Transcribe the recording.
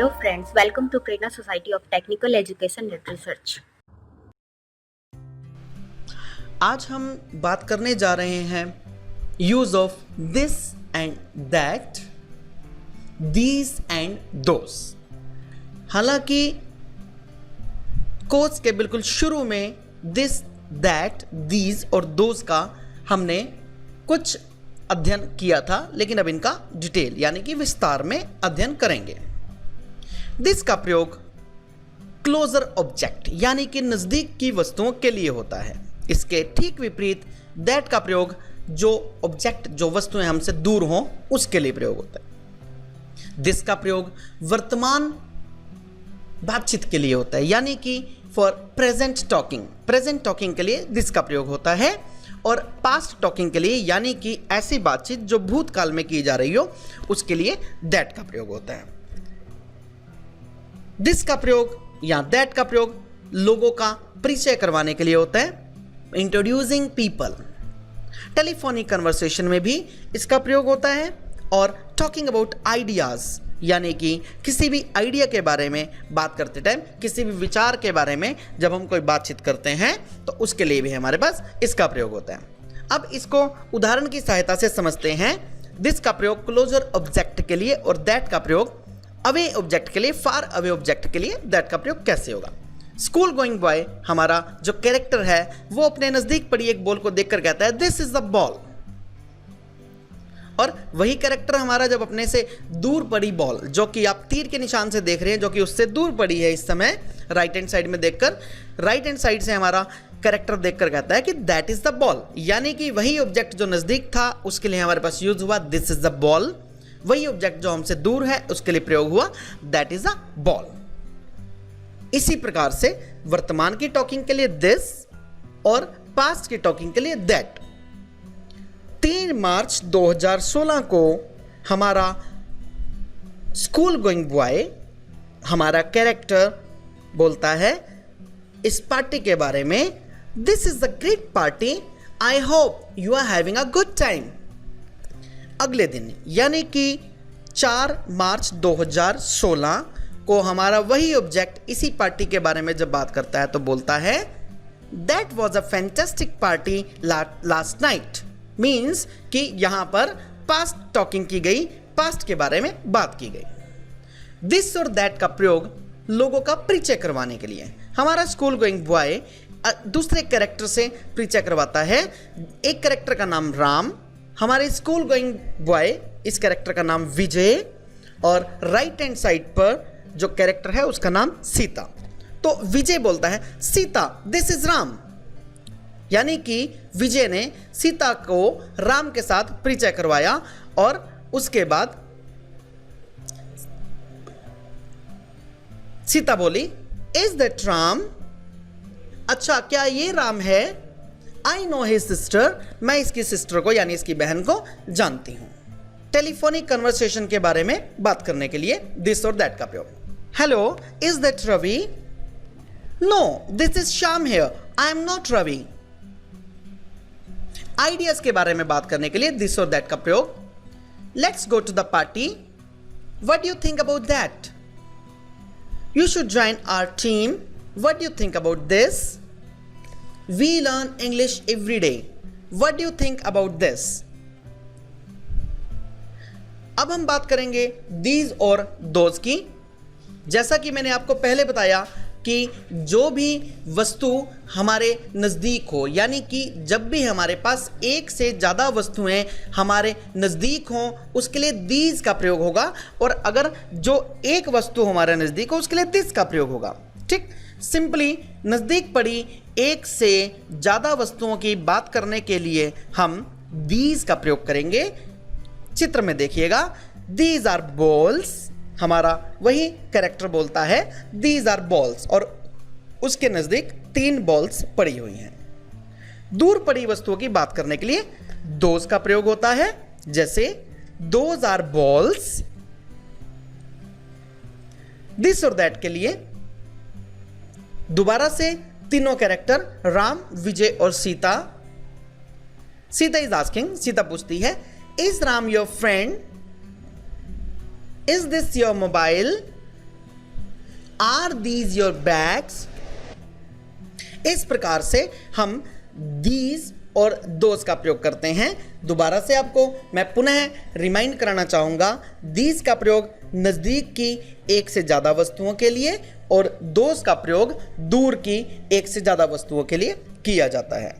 Hello friends, welcome to Prerna Society of Technical Education and Research. आज हम बात करने जा रहे हैं use of this and that, these and those. हालांकि कोर्स के बिल्कुल शुरू में दिस, दैट, दीज और दोस का हमने कुछ अध्ययन किया था, लेकिन अब इनका डिटेल यानी कि विस्तार में अध्ययन करेंगे। दिस का प्रयोग क्लोजर ऑब्जेक्ट यानी कि नज़दीक की वस्तुओं के लिए होता है। इसके ठीक विपरीत दैट का प्रयोग जो ऑब्जेक्ट, जो वस्तुएं हमसे दूर हों, उसके लिए प्रयोग होता है। दिस का प्रयोग वर्तमान बातचीत के लिए होता है, यानी कि फॉर प्रेजेंट टॉकिंग के लिए दिस का प्रयोग होता है, और पास्ट टॉकिंग के लिए यानी कि ऐसी बातचीत जो भूतकाल में की जा रही हो, उसके लिए दैट का प्रयोग होता है। दिस का प्रयोग या दैट का प्रयोग लोगों का परिचय करवाने के लिए होता है, इंट्रोड्यूसिंग पीपल। टेलीफोनिक कन्वर्सेशन में भी इसका प्रयोग होता है, और टॉकिंग अबाउट आइडियाज यानी कि किसी भी आइडिया के बारे में बात करते टाइम, किसी भी विचार के बारे में जब हम कोई बातचीत करते हैं तो उसके लिए भी हमारे पास इसका प्रयोग होता है। अब इसको उदाहरण की सहायता से समझते हैं। दिस का प्रयोग क्लोजर ऑब्जेक्ट के लिए और दैट का प्रयोग अवे ऑब्जेक्ट के लिए, फार अवे ऑब्जेक्ट के लिए दैट का प्रयोग कैसे होगा। स्कूल गोइंग बॉय हमारा जो कैरेक्टर है वो अपने नजदीक पड़ी एक बॉल को देखकर कहता है दिस इज द बॉल, और वही कैरेक्टर हमारा जब अपने से दूर पड़ी बॉल, जो कि आप तीर के निशान से देख रहे हैं, जो कि उससे दूर पड़ी है इस समय राइट हैंड साइड में देखकर, राइट हैंड साइड से हमारा कैरेक्टर देखकर कहता है कि दैट इज द बॉल, यानी कि वही ऑब्जेक्ट जो नजदीक था उसके लिए हमारे पास यूज हुआ दिस इज द बॉल, वही ऑब्जेक्ट जो हमसे दूर है उसके लिए प्रयोग हुआ दैट इज अ बॉल। इसी प्रकार से वर्तमान की टॉकिंग के लिए दिस और पास्ट की टॉकिंग के लिए दैट। 3 मार्च 2016 को हमारा स्कूल गोइंग बॉय, हमारा कैरेक्टर बोलता है इस पार्टी के बारे में, this is the great party, I hope you are having a good time. अगले दिन यानी कि 4 मार्च 2016 को हमारा वही ऑब्जेक्ट इसी पार्टी के बारे में जब बात करता है तो बोलता है that was a fantastic party last night. Means कि यहां पर पास्ट टॉकिंग की गई, पास्ट के बारे में बात की गई। दिस और दैट का प्रयोग लोगों का परिचय करवाने के लिए। हमारा स्कूल गोइंग बॉय दूसरे कैरेक्टर से परिचय करवाता है। एक कैरेक्टर का नाम राम, हमारे स्कूल गोइंग बॉय इस कैरेक्टर का नाम विजय, और राइट हैंड साइड पर जो कैरेक्टर है उसका नाम सीता। तो विजय बोलता है सीता दिस इज राम, यानी कि विजय ने सीता को राम के साथ परिचय करवाया, और उसके बाद सीता बोली इज दैट राम, अच्छा क्या ये राम है, आई नो हिज सिस्टर, मैं इसकी सिस्टर को यानी इसकी बहन को जानती हूं। टेलीफोनिक कन्वर्सेशन के बारे में बात करने के लिए दिस और दैट का प्रयोग। Hello is that Ravi, no this is Shyam here, I am not Ravi. Ideas के बारे में बात करने के लिए दिस और दैट का प्रयोग। Let's go to the party, what do you think about that, you should join our team, what do you think about this, we learn English every day, what do you think about this। अब हम बात करेंगे these और those की। जैसा कि मैंने आपको पहले बताया कि जो भी वस्तु हमारे नज़दीक हो, यानी कि जब भी हमारे पास एक से ज़्यादा वस्तुएं हमारे नज़दीक हों उसके लिए these का प्रयोग होगा, और अगर जो एक वस्तु हमारे नज़दीक हो उसके लिए this का प्रयोग होगा। ठीक, सिंपली नज़दीक पड़ी एक से ज़्यादा वस्तुओं की बात करने के लिए हम दीज का प्रयोग करेंगे। चित्र में देखिएगा, दीज आर बॉल्स, हमारा वही कैरेक्टर बोलता है दीज आर बॉल्स, और उसके नज़दीक 3 बॉल्स पड़ी हुई हैं। दूर पड़ी वस्तुओं की बात करने के लिए दोज का प्रयोग होता है, जैसे दोज आर बॉल्स। दिस और दैट के लिए दोबारा से तीनों कैरेक्टर राम, विजय और सीता। सीता इज आस्किंग, सीता पूछती है is Ram your friend, is this your mobile, are these your bags. इस प्रकार से हम दीज और दोज का प्रयोग करते हैं। दोबारा से आपको मैं पुनः रिमाइंड कराना चाहूँगा, दीज का प्रयोग नज़दीक की एक से ज़्यादा वस्तुओं के लिए और दोज का प्रयोग दूर की एक से ज़्यादा वस्तुओं के लिए किया जाता है।